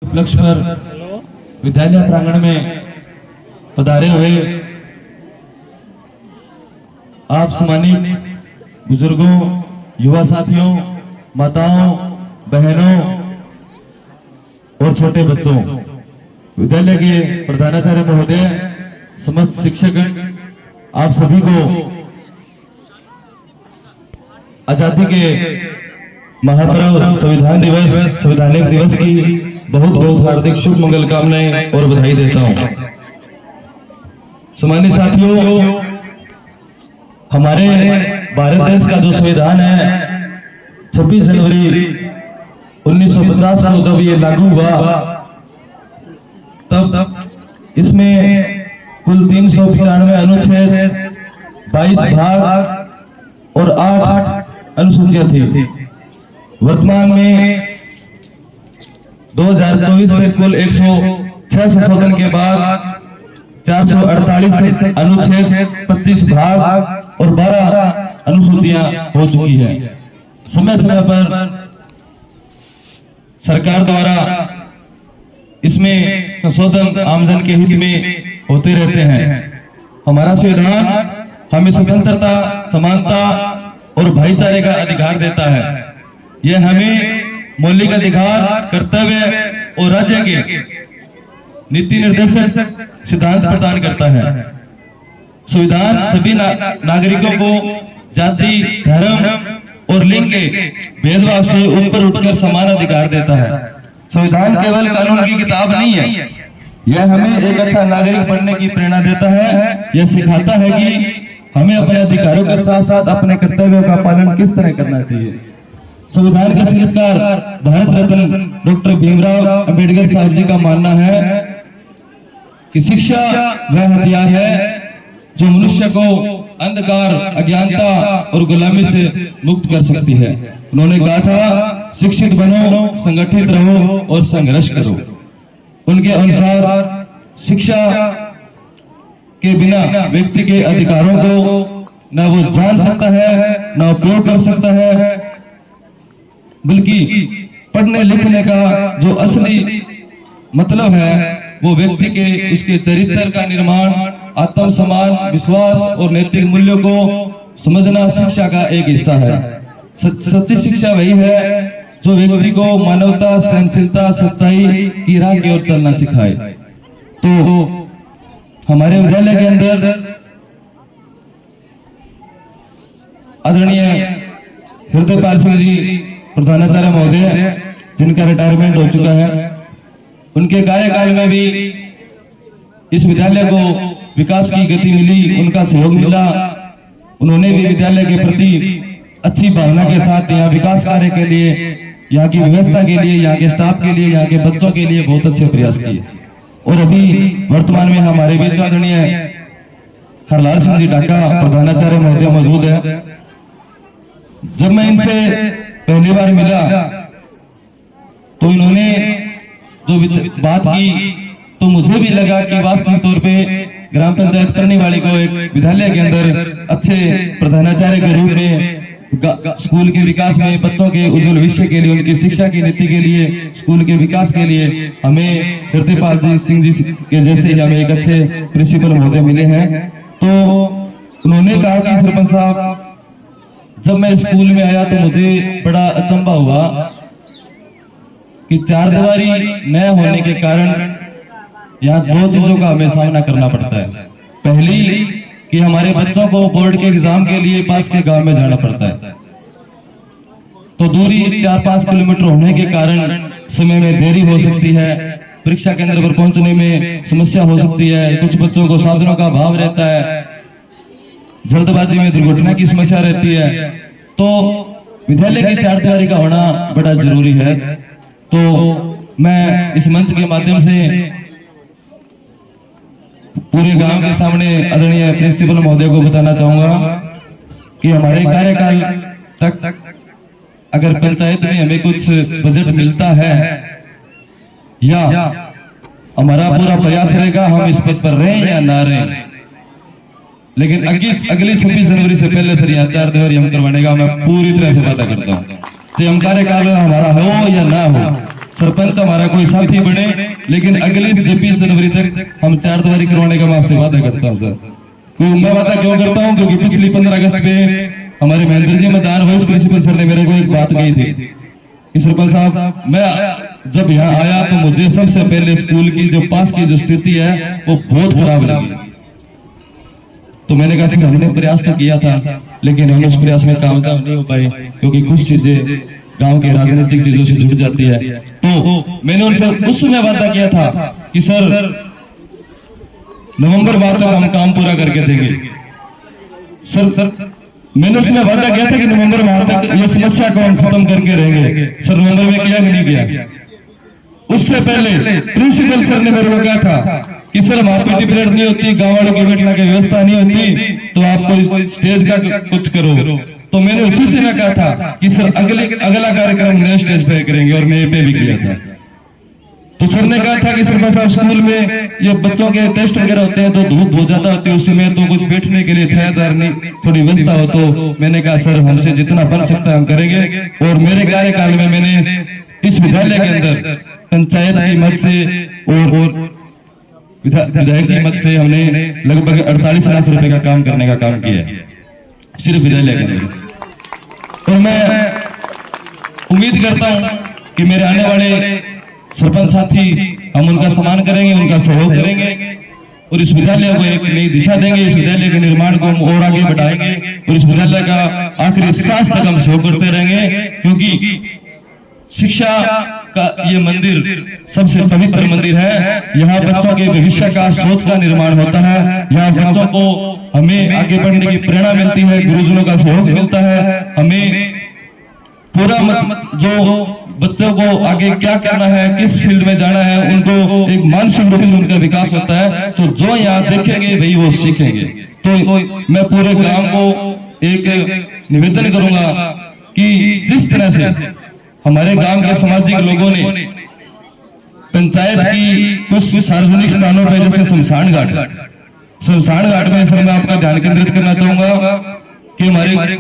उपलक्ष्य पर विद्यालय प्रांगण में पधारे हुए आप सम्मानित बुजुर्गों, युवा साथियों, माताओं, बहनों और छोटे बच्चों, विद्यालय के प्रधानाचार्य महोदय, समस्त शिक्षकगण, आप सभी को आजादी के महापर्व संवैधानिक दिवस की बहुत बहुत हार्दिक शुभ मंगल कामनाएं और बधाई देता हूं। सम्मानित साथियों, हमारे भारत देश का जो संविधान है 26 जनवरी 1950 को जब ये लागू हुआ, तब इसमें कुल 395 अनुच्छेद, 22 भाग और 8 अनुसूचियां थी। वर्तमान में 2024 में कुल 106 संशोधन के बाद 448 अनुच्छेद, 25 भाग और 12 अनुसूचियां हो चुकी है। समय समय पर सरकार द्वारा इसमें संशोधन आमजन के हित में होते रहते हैं। हमारा संविधान हमें स्वतंत्रता, समानता और भाईचारे का अधिकार देता है। यह हमें मौलिक अधिकार, कर्तव्य और राज्य के नीति निर्देशक सिद्धांत प्रदान करता है। संविधान सभी नागरिकों को जाति, धर्म और लिंग के भेदभाव से ऊपर उठकर समान अधिकार देता है। संविधान केवल कानून की किताब नहीं है, यह हमें एक अच्छा नागरिक बनने की प्रेरणा देता है। यह सिखाता है कि हमें अपने अधिकारों के साथ साथ अपने कर्तव्यों का पालन किस तरह करना चाहिए। संविधान के शिल्पकार भारत रत्न डॉक्टर भीमराव अंबेडकर साहब जी का मानना है कि शिक्षा वह हथियार है जो मनुष्य को अंधकार, अज्ञानता और गुलामी से मुक्त कर सकती है। उन्होंने कहा था, शिक्षित बनो, संगठित रहो और संघर्ष करो। उनके अनुसार शिक्षा के बिना व्यक्ति के अधिकारों को न वो जान सकता है, न उपयोग कर सकता है, बल्कि पढ़ने लिखने का जो असली मतलब है वो व्यक्ति के उसके चरित्र का निर्माण, आत्मसम्मान, विश्वास और नैतिक मूल्यों को समझना शिक्षा का एक हिस्सा है। सच्ची शिक्षा वही है जो व्यक्ति को मानवता, सहनशीलता, सच्चाई की राह की ओर चलना सिखाए। तो हमारे विद्यालय के अंदर आदरणीय हृदयपाल सिंह जी प्रधानाचार्य महोदय, जिनका रिटायरमेंट हो चुका है, उनके कार्यकाल में भी इस विद्यालय को विकास की गति मिली, उनका सहयोग मिला। उन्होंने भी विद्यालय के प्रति अच्छी भावना के साथ यहाँ विकास कार्य के लिए, यहाँ की व्यवस्था के लिए, यहाँ के स्टाफ के लिए, यहाँ के बच्चों के लिए बहुत अच्छे प्रयास किए। और अभी वर्तमान में हमारे बीच आदरणीय हरलाल सिंह जी डाका प्रधानाचार्य महोदय मौजूद है। जब मैं इनसे पहली बार मिला तो इन्होंने जो बात की तो मुझे भी लगा कि वास्तविक तौर पे ग्राम पंचायत करनीवाली को एक विद्यालय के अंदर अच्छे प्रधानाचार्य के रूप में स्कूल के विकास में, बच्चों के उज्जवल भविष्य के लिए, उनकी शिक्षा की नीति के लिए, स्कूल के विकास के लिए हमें हृदयपाल सिंह जी के जैसे हमें एक अच्छे प्रिंसिपल महोदय मिले हैं। तो उन्होंने कहा कि सरपंच साहब, जब मैं स्कूल में आया तो मुझे बड़ा अचंभा हुआ कि चार दीवारी न होने के कारण यहाँ दो चीजों का हमें सामना करना पड़ता है। पहली कि हमारे बच्चों को बोर्ड के एग्जाम के लिए पास के गांव में जाना पड़ता है, तो दूरी 4-5 किलोमीटर होने के कारण समय में देरी हो सकती है, परीक्षा केंद्र पर पहुंचने में समस्या हो सकती है, कुछ बच्चों को साधनों का अभाव रहता है, जल्दबाजी में दुर्घटना की समस्या रहती है। तो विद्यालय की चार दीवारी का होना बड़ा जरूरी है। तो मैं इस मंच के माध्यम से पूरे गांव के सामने आदरणीय प्रिंसिपल महोदय को बताना चाहूंगा कि हमारे कार्यकाल तक अगर पंचायत में हमें कुछ बजट मिलता है या हमारा पूरा प्रयास रहेगा हम इस पद पर रहें या ना रहें, लेकिन अगली 26 जनवरी से पहले सर यहाँ चार दीवारी हम करवाने का मैं पूरी तरह से वादा करता हूँ। चाहे हम कार्यकाल हमारा हो या ना हो, सरपंच हमारा कोई साथी बने, लेकिन अगली 26 जनवरी तक हम 4 दीवारी करवाने का मैं आपसे वादा करता हूँ सर। मैं वादा क्यों करता हूँ, क्योंकि पिछली 15 अगस्त पे हमारे महेंद्र जी मैदान वाइस प्रिंसिपल सर ने मेरे को एक बात कही थी कि सरपंच साहब, मैं जब यहाँ आया तो मुझे सबसे पहले स्कूल की जो पास की जो स्थिति है वो बहुत खराब लगी। तो मैंने कहा सर हमने प्रयास तो किया था, लेकिन हम उस प्रयास में कामयाब नहीं हो पाए, क्योंकि कुछ चीजें गांव के राजनीतिक चीजों से जुड़ जाती है। तो मैंने उनसे उस समय वादा किया था कि सर नवंबर बाद तक हम काम पूरा करके देंगे। सर मैंने उसमें वादा किया था कि नवंबर माह तक ये समस्या को हम खत्म करके रहेंगे। सर नवंबर में किया कि नहीं किया? उससे पहले प्रिंसिपल सर ने मेरे को कहा था कि सर वहां पे डिबेट नहीं होती, गांव वालों की बैठने की व्यवस्था नहीं होती, तो आपको स्टेज का कुछ करो। तो मैंने उसी से मैं कहा था कि सर अगला कार्यक्रम नए स्टेज पे करेंगे, और मैं पे भी किया था। तो सर ने कहा था कि सरपंच साहब स्कूल में ये बच्चों के टेस्ट वगैरह होते हैं तो धूप बहुत ज्यादा होती है उस समय, तो कुछ बैठने के लिए छायादार नहीं थोड़ी व्यवस्था हो। तो मैंने कहा सर हमसे जितना बन सकता है हम करेंगे। और मेरे कार्यकाल में मैंने इस विद्यालय के अंदर पंचायत की मद से और विधायक की मद से हमने लगभग 48 लाख रुपए का काम करने का काम किया है सिर्फ विद्यालय के अंदर। और मैं उम्मीद करता हूं कि मेरे आने वाले सरपंच साथी हम उनका सम्मान करेंगे, उनका सहयोग करेंगे, और इस विद्यालय को एक नई दिशा देंगे। इस विद्यालय के निर्माण को हम और आगे बढ़ाएंगे, और इस विद्यालय का आखिरी सांस तक हम सहयोग करते रहेंगे, क्योंकि शिक्षा का ये मंदिर सबसे पवित्र मंदिर है। यहाँ बच्चों के भविष्य का सोच का निर्माण होता है। यहाँ बच्चों को हमें आगे बढ़ने की प्रेरणा मिलती है, गुरुजनों का सहयोग मिलता है। हमें पूरा जो बच्चों को आगे क्या करना है, किस फील्ड में जाना है, उनको एक मानसिक रूप से उनका विकास होता है। तो जो यहाँ देखेंगे वही वो सीखेंगे। तो मैं पूरे गांव को एक निवेदन करूंगा कि जिस तरह से हमारे गांव के सामाजिक लोगों ने पंचायत की कुछ सार्वजनिक स्थानों पर, जैसे शमशान घाट में सर मैं आपका ध्यान केंद्रित करना चाहूंगा कि हमारे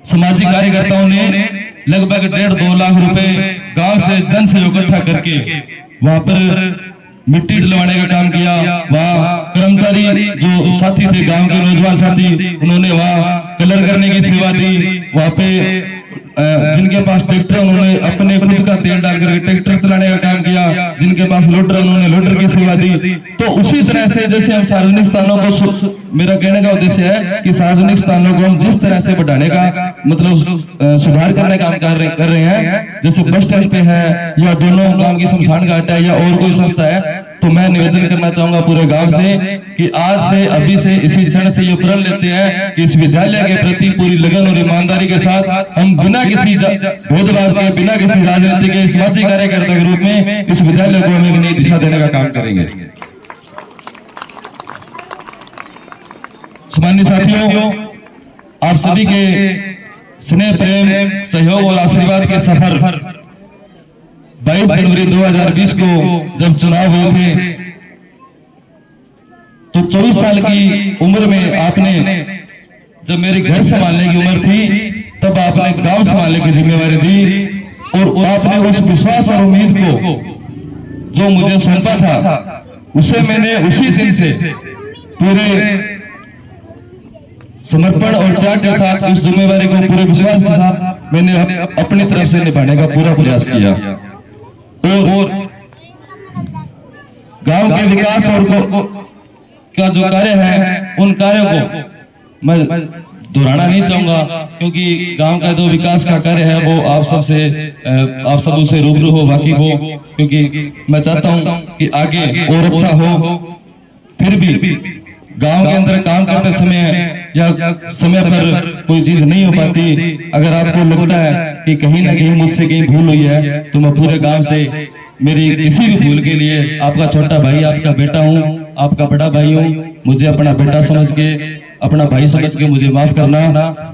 सामाजिक कार्यकर्ताओं ने लगभग 1.5-2 लाख रुपए गांव से जन सहयोग इकट्ठा करके वहां पर मिट्टी डलवाने का काम किया। वहाँ कर्मचारी जो साथी थे, गांव के नौजवान साथी, उन्होंने वहाँ कलर करने की सेवा दी। वहाँ पे जिनके पास ट्रैक्टर उन्होंने अपने खुद का तेल डालकर ट्रैक्टर चलाने का काम किया, जिनके पास लोडर उन्होंने लोडर की सेवा दी। तो उसी तरह से जैसे हम सार्वजनिक स्थानों को, मेरा कहने का उद्देश्य है कि सार्वजनिक स्थानों को हम जिस तरह से बढ़ाने का मतलब सुधार करने का काम कर रहे हैं, जैसे बस स्टैंड पे है या दोनों गांव की शमशान घाट है या और कोई संस्था है, तो मैं निवेदन करना चाहूंगा पूरे गांव से कि आज से अभी से इसी क्षण से ये प्रण लेते हैं कि इस विद्यालय के प्रति पूरी लगन और ईमानदारी के साथ हम बिना किसी भेदभाव के, बिना किसी राजनीति के, सामाजिक कार्यकर्ता के रूप में इस विद्यालय को हम एक नई दिशा देने का काम करेंगे। सम्मानित साथियों, आप सभी के स्नेह, प्रेम, सहयोग और आशीर्वाद के सफर 22 जनवरी 2020 को जब चुनाव हुए थे तो 24 साल की उम्र में आपने, जब मेरी घर संभालने की उम्र थी, तब आपने गांव संभालने की जिम्मेवारी दी। और आपने उस विश्वास और उम्मीद को जो मुझे सौंपा था, उसे मैंने उसी दिन से पूरे समर्पण और त्याग के साथ इस जिम्मेवारी को पूरे विश्वास के साथ मैंने अपनी तरफ से निभाने का पूरा प्रयास किया। और गांव के विकास और का जो कार्य है, उन कार्यों को मैं दोहराना नहीं चाहूंगा, क्योंकि गांव का जो विकास का कार्य है वो आप सब उससे रूबरू हो, वाकिफ हो, क्योंकि मैं चाहता हूं कि आगे और अच्छा हो। फिर भी गांव के अंदर काम करते समय या समय पर कोई चीज नहीं हो पाती, अगर आपको लगता है कि कहीं ना कहीं मुझसे कहीं भूल हुई है, तो मैं पूरे गांव से मेरी किसी भी भूल के लिए आपका छोटा भाई, आपका बेटा हूं, आपका बड़ा भाई हूं। मुझे अपना बेटा समझ के, अपना भाई समझ के मुझे माफ करना,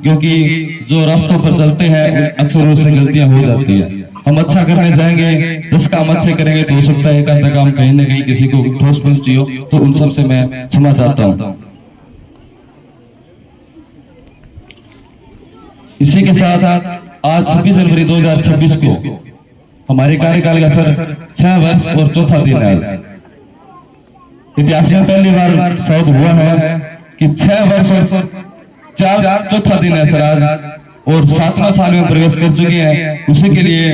क्योंकि जो रास्तों पर चलते हैं अक्सर उससे गलतियां हो जाती है। हम अच्छा करने जाएंगे, 10 काम अच्छे करेंगे तो हो सकता है एक आधा काम कहीं ना कहीं किसी को ठोस पहुंची हो, तो उन सब से मैं क्षमा चाहता हूं। इसी के साथ आज 26 जनवरी 2026 को हमारे कार्यकाल का सर 6 वर्ष और चौथा दिन है आज। इतिहास में पहली बार शायद हुआ है कि 6 वर्ष और चौथा दिन है सर आज, और 7वां साल में प्रवेश कर चुके हैं। उसी के लिए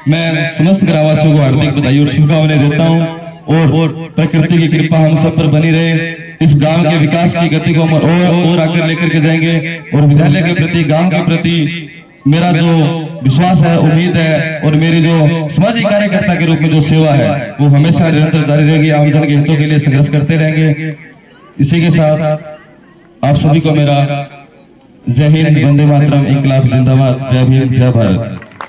मैं समस्त ग्रामवासियों को हार्दिक बधाई और शुभकामनाएं देता हूं, और प्रकृति की कृपा हम सब पर बनी रहे। इस गांव के विकास की गति को हम और आगे लेकर के जाएंगे, और विद्यालय के प्रति, गांव के प्रति मेरा जो विश्वास है, उम्मीद है, और मेरी जो सामाजिक कार्यकर्ता के रूप में जो सेवा है वो हमेशा निरंतर जारी रहेगी। आमजन के हितों के लिए संघर्ष करते रहेंगे। इसी के साथ आप सभी को मेरा जय हिंद, वंदे मातरम, इंकलाब जिंदाबाद, जय भीम, जय भारत।